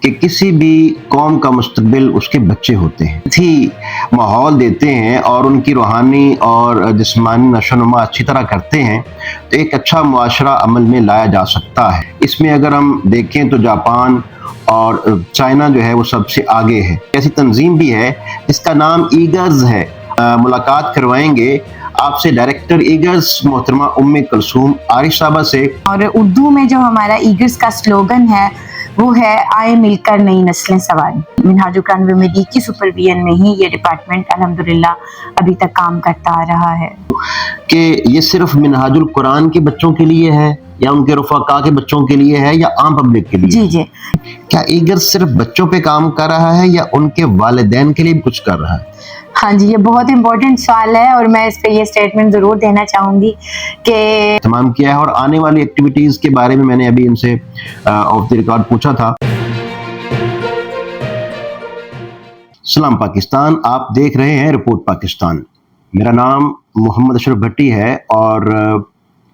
کہ کسی بھی قوم کا مستقبل اس کے بچے ہوتے ہیں، تھی ماحول دیتے ہیں اور ان کی روحانی اور جسمانی نشو و نما اچھی طرح کرتے ہیں تو ایک اچھا معاشرہ عمل میں لایا جا سکتا ہے۔ اس میں اگر ہم دیکھیں تو جاپان اور چائنا جو ہے وہ سب سے آگے ہے۔ ایسی تنظیم بھی ہے جس کا نام ایگرز ہے۔ ملاقات کروائیں گے آپ سے ڈائریکٹر ایگرز محترمہ ام کلثوم عارف صاحبہ سے۔ اور اردو میں جو ہمارا ایگرز کا سلوگن ہے وہ ہے آئے مل کر نئی نسلیں سنواریں۔ منہاج القرآن ومیڈی کی سپرویژن میں ہی یہ ڈپارٹمنٹ الحمدللہ ابھی تک کام کرتا آ رہا ہے۔ کہ یہ صرف منہاج القرآن کے بچوں کے لیے ہے یا ان کے رفقا کے بچوں کے لیے ہے یا عام پبلک کے لیے؟ جی جی، کیا ایگرز صرف بچوں پہ کام کر رہا ہے یا ان کے والدین کے لیے بھی کچھ کر رہا ہے؟ ہاں جی، یہ بہت امپورٹنٹ سوال ہے اور میں اس پہ یہ اسٹیٹمنٹ ضرور دینا چاہوں گی کہ تمام کیا ہے اور آنے والی ایکٹیویٹیز کے بارے میں نے ابھی ان سے آف دی ریکارڈ پوچھا تھا۔ سلام پاکستان، آپ دیکھ رہے ہیں رپورٹ پاکستان۔ میرا نام محمد اشرف بھٹی ہے اور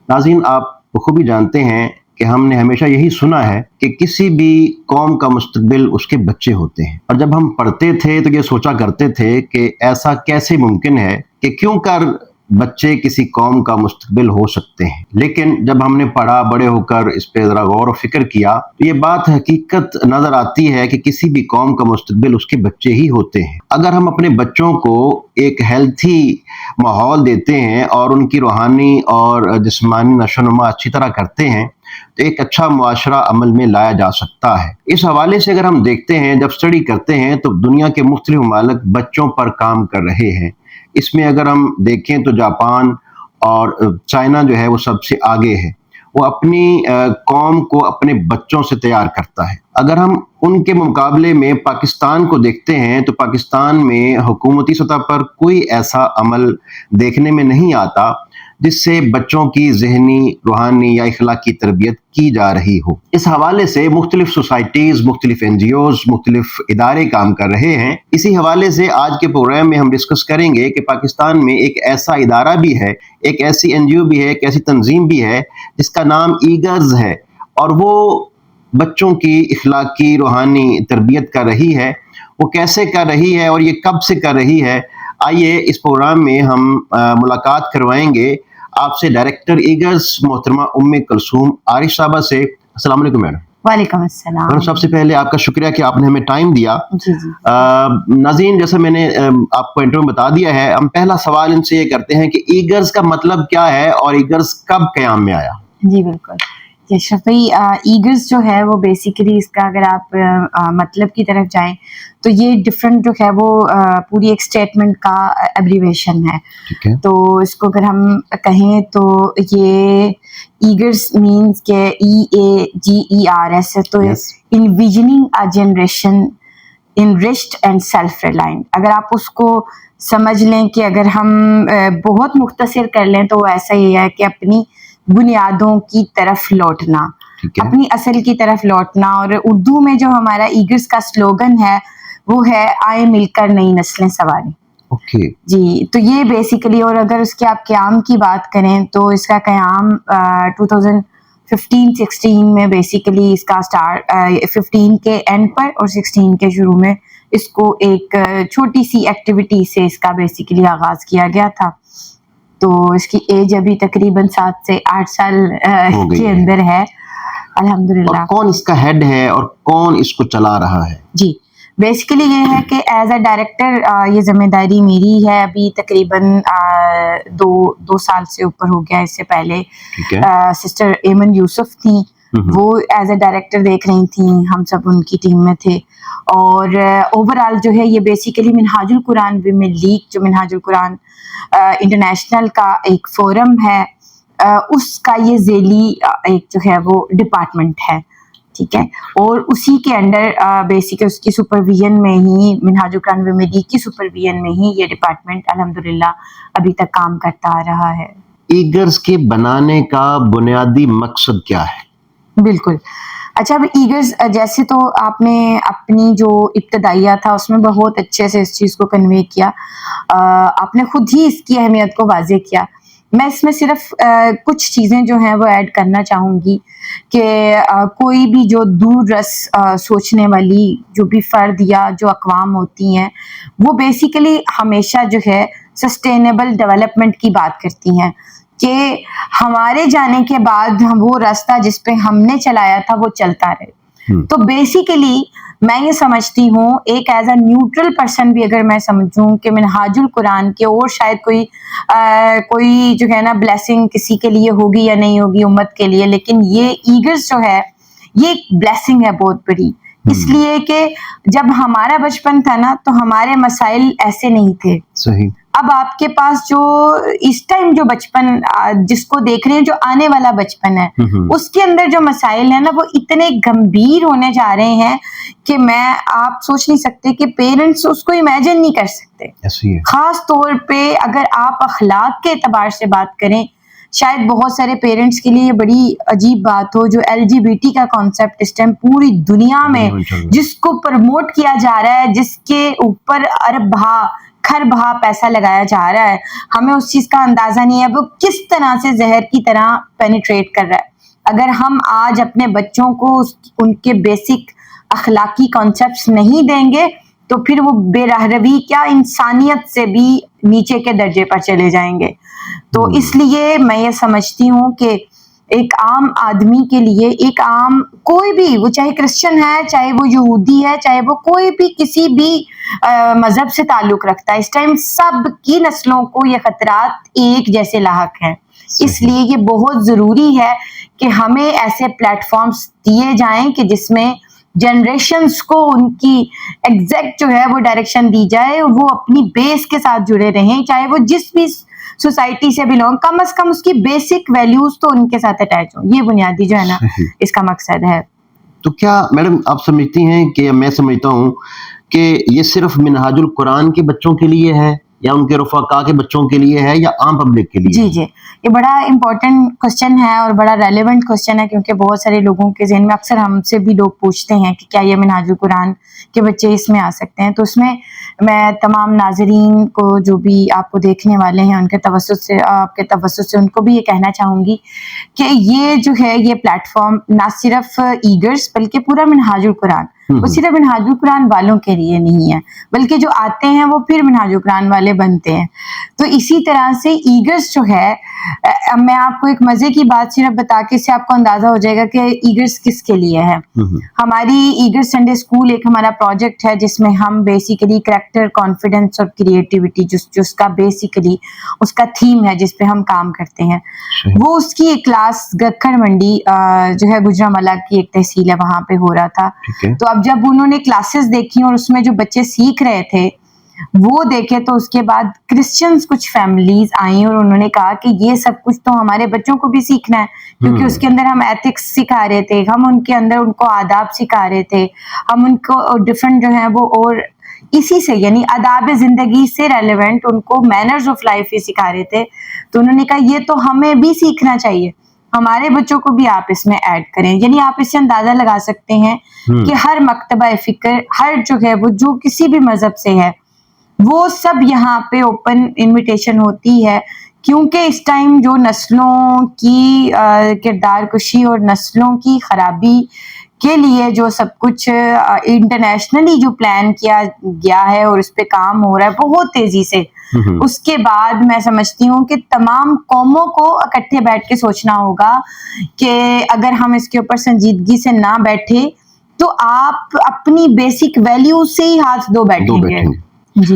ناظرین آپ بخوبی جانتے ہیں کہ ہم نے ہمیشہ یہی سنا ہے کہ کسی بھی قوم کا مستقبل اس کے بچے ہوتے ہیں، اور جب ہم پڑھتے تھے تو یہ سوچا کرتے تھے کہ ایسا کیسے ممکن ہے کہ کیوں کر بچے کسی قوم کا مستقبل ہو سکتے ہیں۔ لیکن جب ہم نے پڑھا، بڑے ہو کر اس پہ ذرا غور و فکر کیا تو یہ بات حقیقت نظر آتی ہے کہ کسی بھی قوم کا مستقبل اس کے بچے ہی ہوتے ہیں۔ اگر ہم اپنے بچوں کو ایک ہیلتھی ماحول دیتے ہیں اور ان کی روحانی اور جسمانی نشو و نما اچھی طرح کرتے ہیں تو ایک اچھا معاشرہ عمل میں لایا جا سکتا ہے۔ اس حوالے سے اگر ہم دیکھتے ہیں، جب اسٹڈی کرتے ہیں تو دنیا کے مختلف ممالک بچوں پر کام کر رہے ہیں۔ اس میں اگر ہم دیکھیں تو جاپان اور چائنا جو ہے وہ سب سے آگے ہے۔ وہ اپنی قوم کو اپنے بچوں سے تیار کرتا ہے۔ اگر ہم ان کے مقابلے میں پاکستان کو دیکھتے ہیں تو پاکستان میں حکومتی سطح پر کوئی ایسا عمل دیکھنے میں نہیں آتا جس سے بچوں کی ذہنی، روحانی یا اخلاقی تربیت کی جا رہی ہو۔ اس حوالے سے مختلف سوسائٹیز، مختلف این جی اوز، مختلف ادارے کام کر رہے ہیں۔ اسی حوالے سے آج کے پروگرام میں ہم ڈسکس کریں گے کہ پاکستان میں ایک ایسا ادارہ بھی ہے، ایک ایسی این جی او بھی ہے، ایک ایسی تنظیم بھی ہے جس کا نام ایگرز ہے، اور وہ بچوں کی اخلاقی، روحانی تربیت کر رہی ہے۔ وہ کیسے کر رہی ہے اور یہ کب سے کر رہی ہے؟ آئیے اس پروگرام میں ہم ملاقات کروائیں گے آپ سے ڈائریکٹر ایگرز محترمہ ام کلثوم عارف صاحبہ سے۔ السلام علیکم میڈم۔ وعلیکم السلام۔ میڈم سب سے پہلے آپ کا شکریہ کہ آپ نے ہمیں ٹائم دیا۔ جی جی، ناظرین جیسا میں نے آپ کو انٹرو میں بتا دیا ہے، ہم پہلا سوال ان سے یہ کرتے ہیں کہ ایگرز کا مطلب کیا ہے اور ایگرز کب قیام میں آیا؟ جی بالکل۔ شفیع، ایگرز جو ہے وہ بیسیکلی اس کا اگر آپ مطلب کی طرف جائیں تو یہ ڈفرینٹ جو ہے وہ پوری ایک اسٹیٹمنٹ کا ایبریویشن ہے۔ ٹھیک ہے۔ تو اس کو اگر ہم کہیں تو یہ ایگرز مینس کہ EAGERS ہے، تو envisioning a generation enriched and self reliant. اگر آپ اس کو سمجھ لیں کہ اگر ہم بہت مختصر کر لیں تو ایسا ہی ہے کہ اپنی بنیادوں کی طرف لوٹنا، اپنی اصل کی طرف لوٹنا۔ اور اردو میں جو ہمارا ایگرز کا سلوگن ہے وہ ہے آئے مل کر نئی نسلیں سنواریں۔ جی، تو یہ بیسیکلی، اور اگر اس کے آپ قیام کی بات کریں تو اس کا قیام 2015-16 میں بیسیکلی اس کا اسٹارٹ 15 کے اینڈ پر اور 16 کے شروع میں اس کو ایک چھوٹی سی ایکٹیویٹی سے اس کا بیسیکلی آغاز کیا گیا تھا۔ تو اس کی ایج ابھی تقریباً 7 سے 8 سال کے اندر ہے الحمدللہ۔ اور کون اس کا ہیڈ ہے اور کون اس کو چلا رہا ہے؟ جی بیسیکلی یہ ہے کہ ایز اے ڈائریکٹر یہ ذمہ داری میری ہے۔ ابھی تقریباً 2 سال سے اوپر ہو گیا۔ اس سے پہلے سسٹر ایمن یوسف تھیں، وہ ایز اے ڈائریکٹر دیکھ رہی تھیں، ہم سب ان کی ٹیم میں تھے۔ اور اوور آل جو ہے یہ بیسیکلی منہاج القرآن ویمن لیگ، جو منہاج القرآن انٹرنیشنل کا ایک فورم ہے، اس کا یہ ذیلی ایک جو ہے وہ ڈپارٹمنٹ ہے، ٹھیک ہے۔ اور اسی کے انڈر بیسیکلی اس کی سپرویژن میں ہی، منہاج القرآن ویمن لیگ کی سپرویژن میں ہی یہ ڈپارٹمنٹ الحمدللہ ابھی تک کام کرتا آ رہا ہے۔ ایگرز کے بنانے کا بنیادی مقصد کیا ہے؟ بالکل۔ اچھا، اب ایگرز جیسے تو آپ نے اپنی جو ابتدائیہ تھا اس میں بہت اچھے سے اس چیز کو کنوے کیا، آپ نے خود ہی اس کی اہمیت کو واضح کیا۔ میں اس میں صرف کچھ چیزیں جو ہیں وہ ایڈ کرنا چاہوں گی کہ کوئی بھی جو دور رس سوچنے والی جو بھی فرد یا جو اقوام ہوتی ہیں وہ بیسیکلی ہمیشہ جو ہے سسٹینیبل ڈیولپمنٹ کی بات کرتی ہیں کہ ہمارے جانے کے بعد وہ راستہ جس پہ ہم نے چلایا تھا وہ چلتا رہے. تو بیسیکلی میں یہ سمجھتی ہوں ایک ایز اے نیوٹرل پرسن بھی اگر میں سمجھوں کہ منہاج القرآن کے اور شاید کوئی جو ہے نا بلیسنگ کسی کے لیے ہوگی یا نہیں ہوگی امت کے لیے, لیکن یہ ایگرز جو ہے یہ ایک بلیسنگ ہے بہت بڑی, اس لیے کہ جب ہمارا بچپن تھا نا تو ہمارے مسائل ایسے نہیں تھے. صحیح. اب آپ کے پاس جو اس ٹائم جو بچپن جس کو دیکھ رہے ہیں جو آنے والا بچپن ہے اس کے اندر جو مسائل ہیں نا وہ اتنے گمبھیر ہونے جا رہے ہیں کہ آپ سوچ نہیں سکتے کہ پیرنٹس اس کو امیجن نہیں کر سکتے. خاص طور پہ اگر آپ اخلاق کے اعتبار سے بات کریں, شاید بہت سارے پیرنٹس کے لیے یہ بڑی عجیب بات ہو جو LGBT کا کانسیپٹ اس ٹائم پوری دنیا میں جس کو پروموٹ کیا جا رہا ہے, جس کے اوپر ارب بہا کھر بہا پیسہ لگایا جا رہا ہے, ہمیں اس چیز کا اندازہ نہیں ہے وہ کس طرح سے زہر کی طرح پینیٹریٹ کر رہا ہے. اگر ہم آج اپنے بچوں کو ان کے بیسک اخلاقی کانسیپٹس نہیں دیں گے تو پھر وہ بے رہروی کیا انسانیت سے بھی نیچے کے درجے پر چلے جائیں گے. تو اس لیے میں یہ سمجھتی ہوں کہ ایک عام آدمی کے لیے, ایک عام کوئی بھی, وہ چاہے کرسچن ہے, چاہے وہ یہودی ہے, چاہے وہ کوئی بھی کسی بھی مذہب سے تعلق رکھتا ہے, اس ٹائم سب کی نسلوں کو یہ خطرات ایک جیسے لاحق ہیں. اس لیے یہ بہت ضروری ہے کہ ہمیں ایسے پلیٹ فارمز دیے جائیں کہ جس میں جنریشنز کو ان کی ایگزیکٹ جو ہے وہ ڈائریکشن دی جائے, وہ اپنی بیس کے ساتھ جڑے رہیں, چاہے وہ جس بھی سوسائٹی سے بلونگ, کم از کم اس کی بیسک ویلیوز تو ان کے ساتھ اٹیچ ہوں. یہ بنیادی جو ہے نا اس کا مقصد ہے. تو کیا میڈم آپ سمجھتی ہیں کہ میں سمجھتا ہوں کہ یہ صرف منہاج القرآن کے بچوں کے لیے ہے یا ان کے رفقا کے بچوں کے لیے ہے یا عام پبلک کے لیے؟ جی یہ بڑا امپورٹنٹ کوسچن ہے اور بڑا ریلیونٹ کوسچن ہے, کیونکہ بہت سارے لوگوں کے ذہن میں اکثر ہم سے بھی لوگ پوچھتے ہیں کہ کیا یہ منہاج القرآن کے بچے اس میں آ سکتے ہیں. تو اس میں میں تمام ناظرین کو جو بھی آپ کو دیکھنے والے ہیں ان کے توسط سے, آپ کے توسط سے ان کو بھی یہ کہنا چاہوں گی کہ یہ جو ہے یہ پلیٹ فارم نہ صرف ایگرز بلکہ پورا منہاج القرآن, وہ صرف منہاج القرآن والوں کے لیے نہیں ہے بلکہ جو آتے ہیں وہ پھر منہاج القرآن والے بنتے ہیں. تو اسی طرح سے ایگرز جو ہے, میں آپ کو ایک مزے کی بات صرف بتا کے اس سے آپ کو اندازہ ہو جائے گا کہ ایگرز کس کے لیے ہے. ہماری ایگرز سنڈے اسکول ایک ہمارا پروجیکٹ ہے جس میں ہم بیسیکلی کریکٹر, کانفیڈنس اور کریٹیوٹی جس کا بیسیکلی اس کا تھیم ہے جس پہ ہم کام کرتے ہیں, وہ اس کی ایک کلاس گکھڑ منڈی جو ہے گجرانوالہ کی ایک تحصیل ہے وہاں پہ ہو رہا تھا. تو اب جب انہوں نے کلاسز دیکھی اور اس میں جو بچے سیکھ رہے تھے وہ دیکھے تو اس کے بعد کرسچنز کچھ فیملیز آئیں اور انہوں نے کہا کہ یہ سب کچھ تو ہمارے بچوں کو بھی سیکھنا ہے, کیونکہ اس کے اندر ہم ایتھکس سکھا رہے تھے, ہم ان کے اندر ان کو آداب سکھا رہے تھے, ہم ان کو ڈفرنٹ جو ہیں وہ اور اسی سے یعنی آداب زندگی سے ریلیونٹ ان کو مینرز آف لائف ہی سکھا رہے تھے. تو انہوں نے کہا یہ تو ہمیں بھی سیکھنا چاہیے, ہمارے بچوں کو بھی آپ اس میں ایڈ کریں. یعنی آپ اس سے اندازہ لگا سکتے ہیں کہ ہر مکتبہ فکر, ہر جو ہے وہ جو کسی بھی مذہب سے ہے, وہ سب یہاں پہ اوپن انویٹیشن ہوتی ہے, کیونکہ اس ٹائم جو نسلوں کی کردار کشی اور نسلوں کی خرابی کے لیے جو سب کچھ انٹرنیشنلی جو پلان کیا گیا ہے اور اس پہ کام ہو رہا ہے بہت تیزی سے, اس کے بعد میں سمجھتی ہوں کہ تمام قوموں کو اکٹھے بیٹھ کے سوچنا ہوگا کہ اگر ہم اس کے اوپر سنجیدگی سے نہ بیٹھے تو آپ اپنی بیسک ویلیوز سے ہی ہاتھ دھو بیٹھیں گے. جی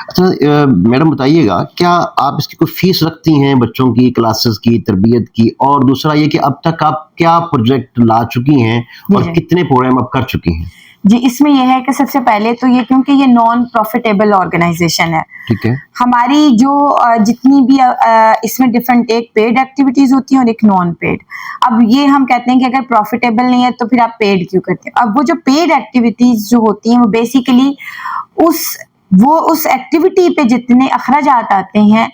اچھا میڈم بتائیے گا, کیا آپ اس کی کوئی فیس رکھتی ہیں بچوں کی کلاسز کی, تربیت کی, اور دوسرا یہ کہ اب تک آپ کیا پروجیکٹ لا چکی ہیں اور کتنے پروگرام آپ کر چکی ہیں؟ جی اس میں یہ ہے کہ سب سے پہلے تو یہ کیونکہ یہ نان پروفیٹیبل آرگنائزیشن ہے, ٹھیک ہے, ہماری جو جتنی بھی اس میں ڈفرنٹ ایک پیڈ ایکٹیویٹیز ہوتی ہیں اور ایک نان پیڈ. اب یہ ہم کہتے ہیں کہ اگر پروفیٹیبل نہیں ہے تو پھر آپ پیڈ کیوں کرتے ہیں. اب وہ جو پیڈ ایکٹیویٹیز جو ہوتی ہیں وہ بیسیکلی اس ایکٹیویٹی پہ جتنے اخراجات آتے ہیں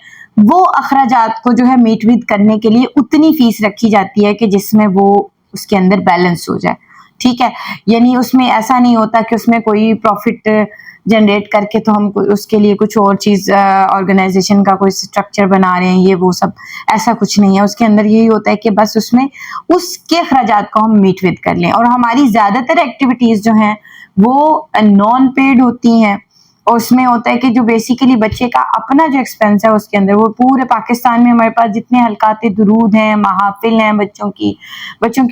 وہ اخراجات کو جو ہے میٹ ود کرنے کے لیے اتنی فیس رکھی جاتی ہے کہ جس میں وہ اس کے اندر بیلنس ہو جائے. ٹھیک ہے. یعنی اس میں ایسا نہیں ہوتا کہ اس میں کوئی پروفٹ جنریٹ کر کے تو ہم اس کے لیے کچھ اور چیز آرگنائزیشن کا کوئی اسٹرکچر بنا رہے ہیں, یہ وہ سب ایسا کچھ نہیں ہے. اس کے اندر یہی ہوتا ہے کہ بس اس میں اس کے اخراجات کو ہم میٹ ود کر لیں. اور ہماری زیادہ تر ایکٹیویٹیز جو ہیں وہ نان پیڈ ہوتی ہیں, اور اس میں ہوتا ہے کہ جو بیسیکلی بچے کا اپنا جو ایکسپینس ہے اس کے اندر, وہ پورے پاکستان میں ہمارے پاس جتنے حلقات درود ہیں, محافل ہیں بچوں کی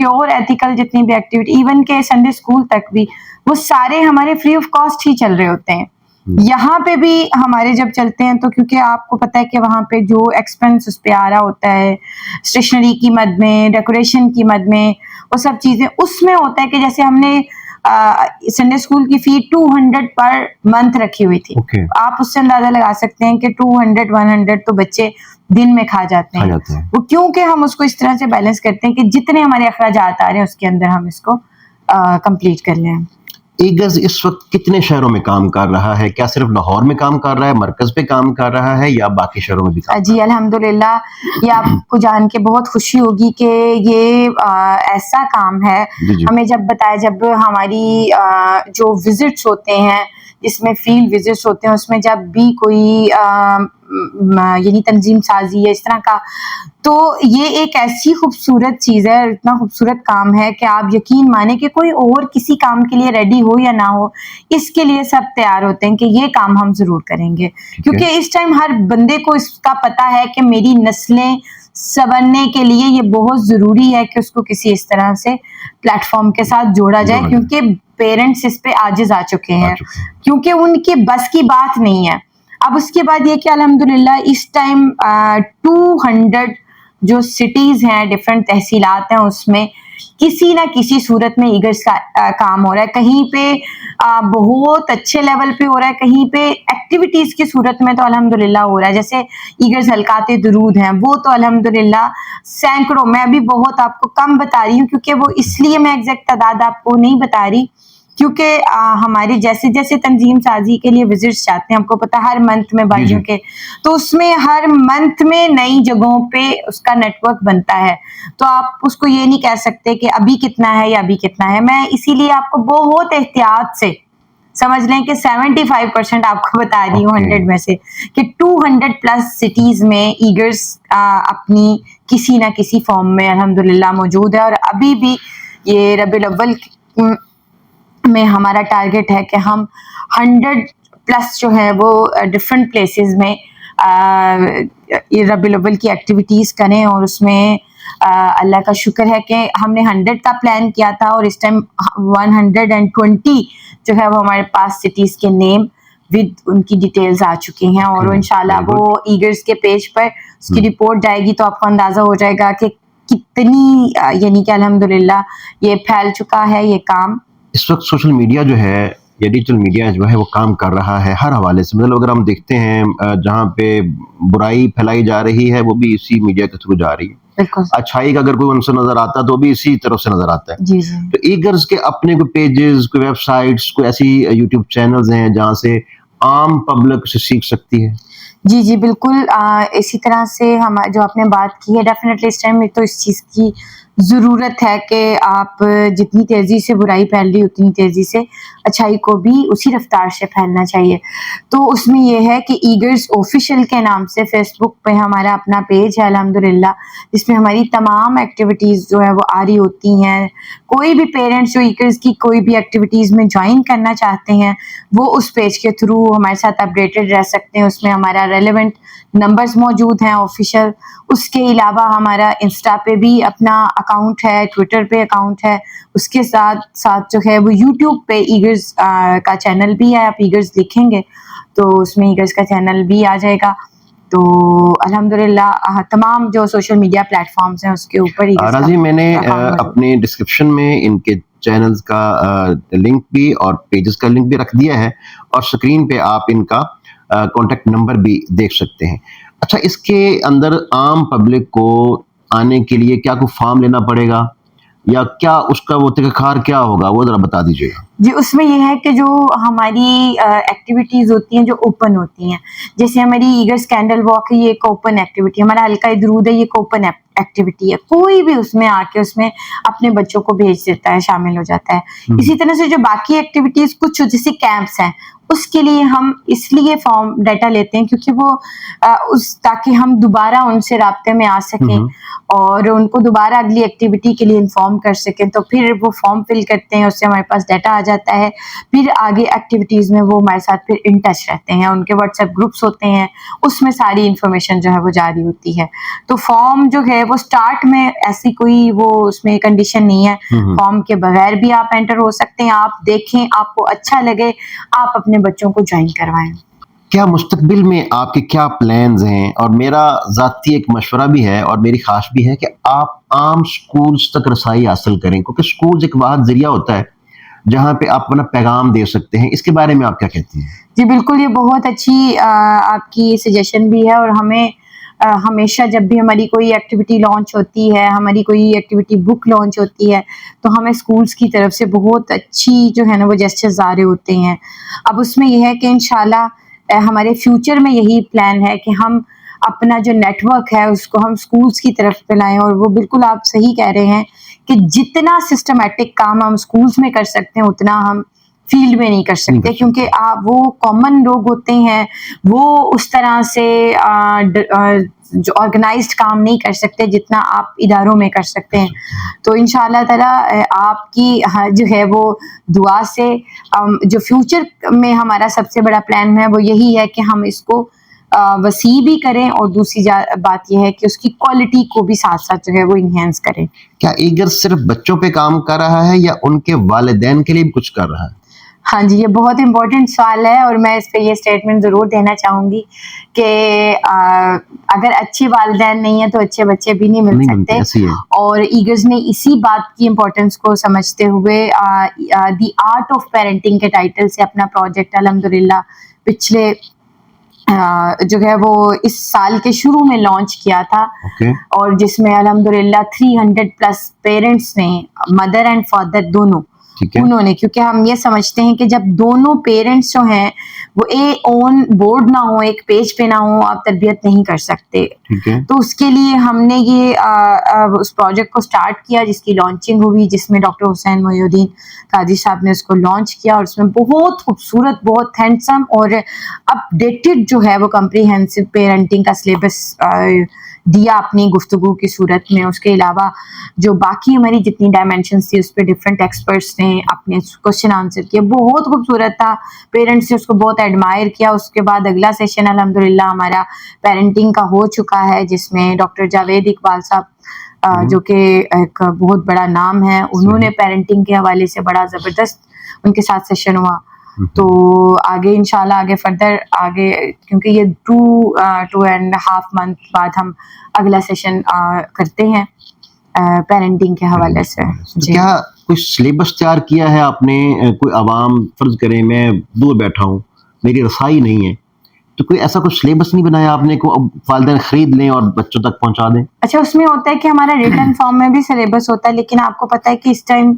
اور ایتھیکل جتنی بھی ایکٹیویٹی, ایون کہ سنڈے اسکول تک بھی, وہ سارے ہمارے فری آف کاسٹ ہی چل رہے ہوتے ہیں. یہاں پہ بھی ہمارے جب چلتے ہیں تو کیونکہ آپ کو پتا ہے کہ وہاں پہ جو ایکسپینس اس پہ آ رہا ہوتا ہے اسٹیشنری کی مد میں, ڈیکوریشن کی مد میں, وہ سب چیزیں اس میں ہوتا ہے کہ جیسے ہم نے سنڈے اسکول کی فی 200 پر منتھ رکھی ہوئی تھی. آپ اس سے اندازہ لگا سکتے ہیں کہ 200-100 تو بچے دن میں کھا جاتے ہیں. وہ کیونکہ ہم اس کو اس طرح سے بیلنس کرتے ہیں کہ جتنے ہمارے اخراجات آ رہے ہیں اس کے اندر ہم اس کو کمپلیٹ کر لیں. ایگرز اس وقت کتنے شہروں میں کام کر رہا ہے؟ کیا صرف لاہور میں کام کر رہا ہے, مرکز پہ کام کر رہا ہے, یا باقی شہروں میں بھی کام؟ جی الحمدللہ, یہ آپ کو جان کے بہت خوشی ہوگی کہ یہ ایسا کام ہے. ہمیں جب بتایا, جب ہماری جو وزٹس ہوتے ہیں جس میں فیلڈ وزٹس ہوتے ہیں, اس میں جب بھی کوئی یعنی تنظیم سازی ہے اس طرح کا, تو یہ ایک ایسی خوبصورت چیز ہے, اتنا خوبصورت کام ہے کہ آپ یقین مانیں کہ کوئی اور کسی کام کے لیے ریڈی ہو یا نہ ہو, اس کے لیے سب تیار ہوتے ہیں کہ یہ کام ہم ضرور کریں گے. کیونکہ اس ٹائم ہر بندے کو اس کا پتا ہے کہ میری نسلیں سنورنے کے لیے یہ بہت ضروری ہے کہ اس کو کسی اس طرح سے پلیٹ فارم کے ساتھ جوڑا جائے, کیونکہ پیرنٹس اس پہ عاجز آ چکے ہیں, کیونکہ ان کی بس کی بات نہیں ہے. اب اس کے بعد یہ کہ الحمدللہ اس ٹائم 200 جو سٹیز ہیں, ڈفرینٹ تحصیلات ہیں, اس میں کسی نہ کسی صورت میں ایگرز کا کام ہو رہا ہے. کہیں پہ بہت اچھے لیول پہ ہو رہا ہے, کہیں پہ ایکٹیویٹیز کی صورت میں تو الحمدللہ ہو رہا ہے. جیسے ایگرز حلقات درود ہیں, وہ تو الحمدللہ سینکڑوں, میں ابھی بہت آپ کو کم بتا رہی ہوں کیونکہ وہ اس لیے میں ایگزیکٹ تعداد آپ کو نہیں بتا رہی کیونکہ ہماری جیسے جیسے تنظیم سازی کے لیے وزٹس جاتے ہیں, ہم کو پتا ہر منتھ میں بھائیوں کے, تو اس میں ہر منتھ میں نئی جگہوں پہ اس کا نیٹ ورک بنتا ہے. تو آپ اس کو یہ نہیں کہہ سکتے کہ ابھی کتنا ہے یا ابھی کتنا ہے. میں اسی لیے آپ کو بہت احتیاط سے سمجھ لیں کہ 75% آپ کو بتا رہی ہوں 100 میں سے, کہ 200+ سٹیز میں ایگرز اپنی کسی نہ کسی فارم میں الحمدللہ موجود ہے. اور ابھی بھی یہ ربیع الاول میں ہمارا ٹارگٹ ہے کہ ہم 100+ جو ہے وہ ڈفرینٹ پلیسز میں ربیع الاول کی ایکٹیویٹیز کریں. اور اس میں اللہ کا شکر ہے کہ ہم نے 100 کا پلان کیا تھا, اور اس ٹائم 120 جو ہے وہ ہمارے پاس سٹیز کے نیم ود ان کی ڈیٹیلز آ چکی ہیں. اور انشاءاللہ وہ ایگرز کے پیج پر اس کی رپورٹ جائے گی تو آپ کو اندازہ ہو جائے گا کہ کتنی یعنی کہ الحمدللہ یہ پھیل چکا ہے یہ کام. اس وقت سوشل میڈیا جو ہے یا ڈیجیٹل میڈیا جو ہے وہ کام کر رہا ہے ہر حوالے سے. مطلب اگر ہم دیکھتے ہیں جہاں پہ برائی پھیلائی جا رہی ہے وہ بھی اسی میڈیا کے تھرو جا رہی ہے, اچھائی کا اگر کوئی عنصر نظر آتا ہے تو بھی اسی طرف سے نظر آتا ہے. تو ایگرز کے اپنے کوئی پیجز, کوئی ویب سائٹس, کوئی ایسی یوٹیوب چینلز ہیں جہاں سے عام پبلک سے سیکھ سکتی ہے؟ جی بالکل, اسی طرح سے ہم جو آپ نے بات کی ہے, ڈیفینیٹلی اس ٹائم میں تو اس چیز کی ضرورت ہے کہ آپ جتنی تیزی سے برائی پھیل رہی اتنی تیزی سے اچھائی کو بھی اسی رفتار سے پھیلنا چاہیے. تو اس میں یہ ہے کہ ایگرز آفیشیل کے نام سے فیس بک پہ ہمارا اپنا پیج ہے الحمدللہ, جس میں ہماری تمام ایکٹیویٹیز جو ہے وہ آ رہی ہوتی ہیں. کوئی بھی پیرنٹس جو ایگرز کی کوئی بھی ایکٹیویٹیز میں جوائن کرنا چاہتے ہیں وہ اس پیج کے تھرو ہمارے ساتھ اپڈیٹڈ رہ سکتے ہیں. اس میں ہمارا ریلیونٹ نمبرز موجود ہیں آفیشیل. اس کے علاوہ ہمارا انسٹا پہ بھی اپنا اکاؤنٹ ہے, ٹویٹر پہ اکاؤنٹ ہے, اس کے ساتھ ساتھ جو ہے وہ یوٹیوب پہ ایگرز کا چینل بھی ہے. آپ ایگرز لکھیں گے تو اس میں ایگرز کا چینل بھی آ جائے گا. تو الحمدللہ تمام جو سوشل میڈیا پلیٹ فارمز ہیں اس کے اوپر راضی میں نے اپنے ڈسکرپشن میں ان کے چینلز کا لنک بھی اور پیجز کا لنک بھی رکھ دیا ہے, اور سکرین پہ آپ ان کا کانٹیکٹ نمبر بھی دیکھ سکتے ہیں. اچھا, اس کے اندر عام پبلک کو آنے کے لیے کیا کوئی فارم لینا پڑے گا یا کیا اس کا وہ طریقہ کار کیا ہوگا, وہ ذرا بتا دیجیے گا. جی اس میں یہ ہے کہ جو ہماری ایکٹیویٹیز ہوتی ہیں جو اوپن ہوتی ہیں, جیسے ہماری ایگرز کینڈل واک ہے, یہ ایک اوپن ایکٹیویٹی. ہمارا حلقہ درود ہے, یہ ایک اوپن ایکٹیویٹی ہے کوئی بھی اس میں آ کے اس میں اپنے بچوں کو بھیج دیتا ہے, شامل ہو جاتا ہے. اسی طرح سے جو باقی ایکٹیویٹیز کچھ جیسے کیمپس ہیں اس کے لیے ہم اس لیے فارم ڈیٹا لیتے ہیں کیونکہ وہ تاکہ ہم دوبارہ ان سے رابطے میں آ سکیں اور ان کو دوبارہ اگلی ایکٹیویٹی کے لیے انفارم کر سکیں. تو پھر وہ فارم فل کرتے ہیں, اس سے ہمارے پاس ڈیٹا آ جاتا ہے, پھر آگے ایکٹیویٹیز میں وہ ہمارے ساتھ پھر ان ٹچ رہتے ہیں. ان کے واٹس ایپ گروپس ہوتے ہیں, اس میں ساری انفارمیشن جو ہے وہ جاری ہوتی ہے. تو فارم جو ہے وہ اسٹارٹ میں ایسی کوئی وہ اس میں کنڈیشن نہیں ہے, فارم کے بغیر بھی آپ انٹر ہو سکتے ہیں. آپ دیکھیں, آپ کو اچھا لگے, آپ اپنے بچوں کو جوائن کروائیں. کیا مستقبل میں آپ کے کیا پلانز ہیں؟ اور میرا ذاتی ایک مشورہ بھی ہے اور میری خواہش بھی ہے کہ آپ عام سکولز تک رسائی حاصل کریں, کیونکہ سکولز ایک واحد ذریعہ ہوتا ہے جہاں پہ آپ اپنا پیغام دے سکتے ہیں. اس کے بارے میں آپ کیا کہتی ہیں؟ جی بالکل, یہ بہت اچھی آپ کی سجیشن بھی ہے. اور ہمیں ہمیشہ جب بھی ہماری کوئی ایکٹیویٹی لانچ ہوتی ہے, ہماری کوئی ایکٹیویٹی بک لانچ ہوتی ہے, تو ہمیں اسکولس کی طرف سے بہت اچھی جو ہے نا وہ جسچرز آ رہے ہوتے ہیں. اب اس میں یہ ہے کہ انشاءاللہ ہمارے فیوچر میں یہی پلان ہے کہ ہم اپنا جو نیٹ ورک ہے اس کو ہم اسکولس کی طرف پھیلائیں. اور وہ بالکل آپ صحیح کہہ رہے ہیں کہ جتنا سسٹمیٹک کام ہم اسکولس میں کر سکتے ہیں اتنا ہم فیلڈ میں نہیں کر سکتے, کیونکہ وہ کامن لوگ ہوتے ہیں, وہ اس طرح سے جو آرگنائزڈ کام نہیں کر سکتے جتنا آپ اداروں میں کر سکتے ہیں. تو انشاءاللہ تعالی آپ کی جو ہے وہ دعا سے جو فیوچر میں ہمارا سب سے بڑا پلان ہے وہ یہی ہے کہ ہم اس کو وسیع بھی کریں, اور دوسری بات یہ ہے کہ اس کی کوالٹی کو بھی ساتھ ساتھ جو ہے وہ انہینس کریں. کیا ایگر صرف بچوں پہ کام کر رہا ہے یا ان کے والدین کے لیے بھی کچھ کر رہا ہے؟ ہاں جی, یہ بہت امپورٹنٹ سوال ہے, اور میں اس پہ یہ اسٹیٹمنٹ ضرور دینا چاہوں گی کہ اگر اچھے والدین نہیں ہیں تو اچھے بچے بھی نہیں مل سکتے. اور ایگرز نے اسی بات کی امپورٹنس کو سمجھتے ہوئے دی آرٹ آف پیرنٹنگ کے ٹائٹل سے اپنا پروجیکٹ الحمدللہ پچھلے جو ہے وہ اس سال کے شروع میں لانچ کیا تھا. اور جس میں الحمدللہ 300+ پیرنٹس نے, مدر اینڈ فادر دونوں, انہوں نے, کیونکہ ہم یہ سمجھتے ہیں کہ جب دونوں پیرنٹس جو ہیں وہ اون بورڈ نہ ہو, ایک پیج پہ نہ ہو, آپ تربیت نہیں کر سکتے. تو اس کے لیے ہم نے یہ اس پروجیکٹ کو سٹارٹ کیا جس کی لانچنگ ہوئی, جس میں ڈاکٹر حسین محی الدین قادری صاحب نے اس کو لانچ کیا. اور اس میں بہت خوبصورت, بہت ہینڈسم اور اپ ڈیٹڈ جو ہے وہ کمپریہنسو پیرنٹنگ کا سلیبس دیا اپنی گفتگو کی صورت میں. اس کے علاوہ جو باقی ہماری جتنی ڈائمینشنز تھی اس پہ ڈفرینٹ ایکسپرٹس نے اپنے کوشچن آنسر کیے, بہت خوبصورت تھا. پیرنٹس نے اس کو بہت ایڈمائر کیا. اس کے بعد اگلا سیشن الحمدللہ ہمارا پیرنٹنگ کا ہو چکا ہے, جس میں ڈاکٹر جاوید اقبال صاحب جو کہ ایک بہت بڑا نام ہے, انہوں نے پیرنٹنگ کے حوالے سے بڑا زبردست ان کے ساتھ سیشن ہوا. تو آگے انشاءاللہ آگے فردر آگے, کیونکہ یہ 2.5 منتھ بعد ہم اگلا سیشن کرتے ہیں پیرنٹنگ کے حوالے سے. کیا کوئی سلیبس تیار کیا ہے آپ نے؟ کوئی عوام, فرض کریں میں دور بیٹھا ہوں, میری رسائی نہیں ہے, تو کوئی ایسا کوئی سلیبس نہیں بنایا آپ نے کو والدین خرید لیں اور بچوں تک پہنچا دیں؟ اچھا, اس میں ہوتا ہے کہ ہمارا ریٹن فارم میں بھی سلیبس ہوتا ہے, لیکن آپ کو پتہ ہے کہ اس ٹائم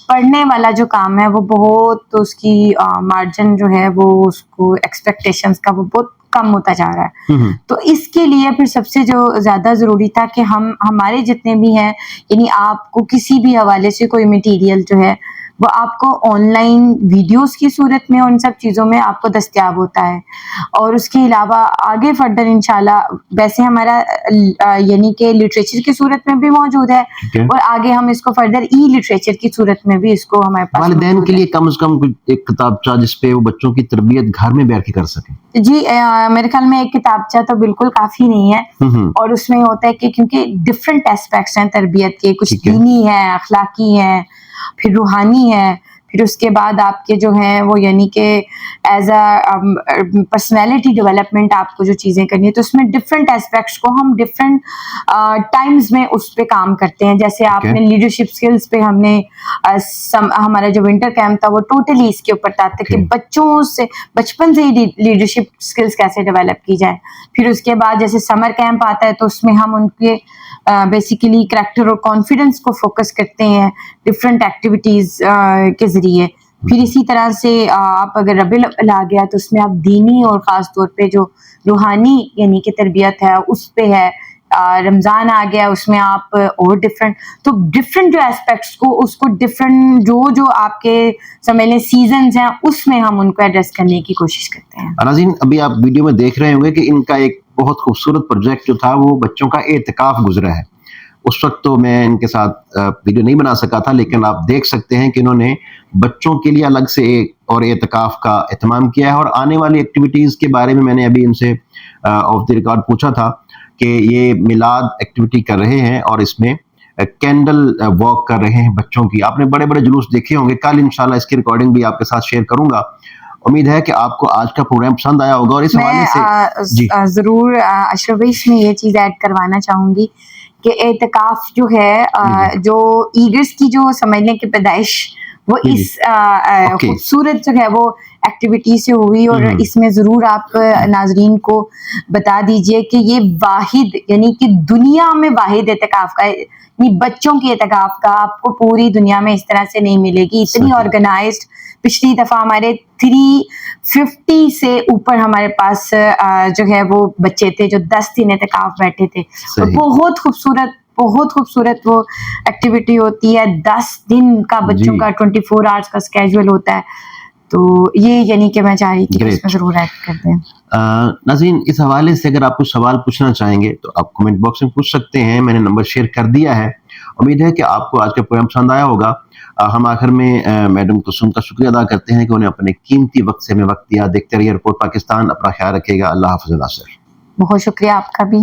پڑھنے والا جو کام ہے وہ بہت, اس کی مارجن جو ہے وہ اس کو ایکسپیکٹیشنز کا وہ بہت کم ہوتا جا رہا ہے. تو اس کے لیے پھر سب سے جو زیادہ ضروری تھا کہ ہمارے جتنے بھی ہیں, یعنی آپ کو کسی بھی حوالے سے کوئی مٹیریل جو ہے وہ آپ کو آن لائن ویڈیوز کی صورت میں ان سب چیزوں میں آپ کو دستیاب ہوتا ہے. اور اس کے علاوہ آگے فردر انشاءاللہ ویسے ہمارا یعنی کہ لٹریچر کی صورت میں بھی موجود ہے, اور آگے ہم اس کو فردر ای لٹریچر کی صورت میں بھی اس کو ہمارے پاس والدین کے لیے کم از کم ایک کتابچہ جس پہ وہ بچوں کی تربیت گھر میں بیٹھ کے کر سکیں. جی میرے خیال میں ایک کتابچہ تو بالکل کافی نہیں ہے, اور اس میں ہوتا ہے کہ کیونکہ ڈفرینٹ اسپیکٹس ہیں تربیت کے, کچھ دینی ہے, اخلاقی ہیں, پھر روحانی ہے, پھر اس کے بعد آپ کے جو ہیں وہ یعنی کہ ایز اے پرسنالٹی ڈیولپمنٹ آپ کو جو چیزیں کرنی ہے, تو اس میں ڈفرینٹ اسپیکٹس کو ہم ڈفرینٹ ٹائمز میں اس پہ کام کرتے ہیں. جیسے آپ نے لیڈرشپ اسکلس پہ ہم نے ہمارا جو ونٹر کیمپ تھا وہ ٹوٹلی اس کے اوپر تھا کہ بچوں سے بچپن سے ہی لیڈرشپ اسکلس کیسے ڈیولپ کی جائے. پھر اس کے بعد جیسے سمر کیمپ آتا ہے تو اس میں ہم ان کے بیسیکلی کریکٹر اور کانفیڈنس کو فوکس کرتے ہیں ڈفرینٹ ایکٹیویٹیز کے ذریعے. پھر اسی طرح سے آپ اگر ربیع الاول آ گیا تو اس میں آپ دینی اور خاص طور پہ جو روحانی یعنی کہ تربیت ہے اس پہ ہے, رمضان آ گیا اس میں آپ اور ڈفرینٹ، تو ڈفرینٹ جو اسپیکٹس کو اس کو ڈفرینٹ جو آپ کے سمجھ لیں سیزنز ہیں اس میں ہم ان کو ایڈریس کرنے کی کوشش کرتے ہیں. ناظرین ابھی آپ ویڈیو میں دیکھ رہے ہوں گے کہ ان کا ایک بہت خوبصورت پروجیکٹ جو تھا وہ بچوں کا اعتکاف گزرا ہے. اس وقت تو میں ان کے ساتھ ویڈیو نہیں بنا سکا تھا، لیکن آپ دیکھ سکتے ہیں کہ انہوں نے بچوں کے لیے الگ سے ایک اور اعتکاف کا اہتمام کیا ہے. اور آنے والی ایکٹیویٹیز کے بارے میں نے ابھی ان سے آف دی ریکارڈ پوچھا تھا کہ یہ میلاد ایکٹیویٹی کر رہے ہیں اور اس میں کینڈل واک کر رہے ہیں بچوں کی. آپ نے بڑے بڑے جلوس دیکھے ہوں گے، کل انشاءاللہ اس کی ریکارڈنگ بھی آپ کے ساتھ شیئر کروں گا. امید ہے کہ آپ کو آج کا پروگرام پسند آیا ہوگا. اور اس حوالے سے ضرور اشرف بھائی اس میں یہ چیز ایڈ کروانا چاہوں گی کہ اعتکاف جو ہے جو ایگرز کی جو سمجھ لیں کہ پیدائش وہ اس خوبصورت جو ہے وہ ایکٹیویٹی سے ہوئی. اور اس میں ضرور آپ ناظرین کو بتا دیجئے کہ یہ واحد یعنی کہ دنیا میں واحد اعتکاف کا یعنی بچوں کے اعتکاف کا آپ کو پوری دنیا میں اس طرح سے نہیں ملے گی. اتنی آرگنائزڈ، پچھلی دفعہ ہمارے 350 سے اوپر ہمارے پاس جو ہے وہ بچے تھے جو 10 دن اعتکاف بیٹھے تھے. بہت خوبصورت وہ ایکٹیویٹی ہوتی ہے. 10 دن کا بچوں کا 24 آورس کا اسکیجول ہوتا ہے. تو یہ یعنی کہ میں چاہ رہی تھی کہ اس میں ضرور ایڈ کر دیں. ناظرین اس حوالے سے اگر آپ کو سوال پوچھنا چاہیں گے تو آپ کمنٹ باکس میں پوچھ سکتے ہیں. میں نے نمبر شیئر کر دیا ہے. امید ہے کہ آپ کو آج کا پروگرام پسند آیا ہوگا. ہم آخر میں میڈم کلثوم کا شکریہ ادا کرتے ہیں کہ انہیں اپنے قیمتی وقت سے ہمیں وقت دیا. دیکھتے رہیے رپورٹ پاکستان. اپنا خیال رکھیے گا. اللہ حافظ. ناصر بہت شکریہ آپ کا بھی.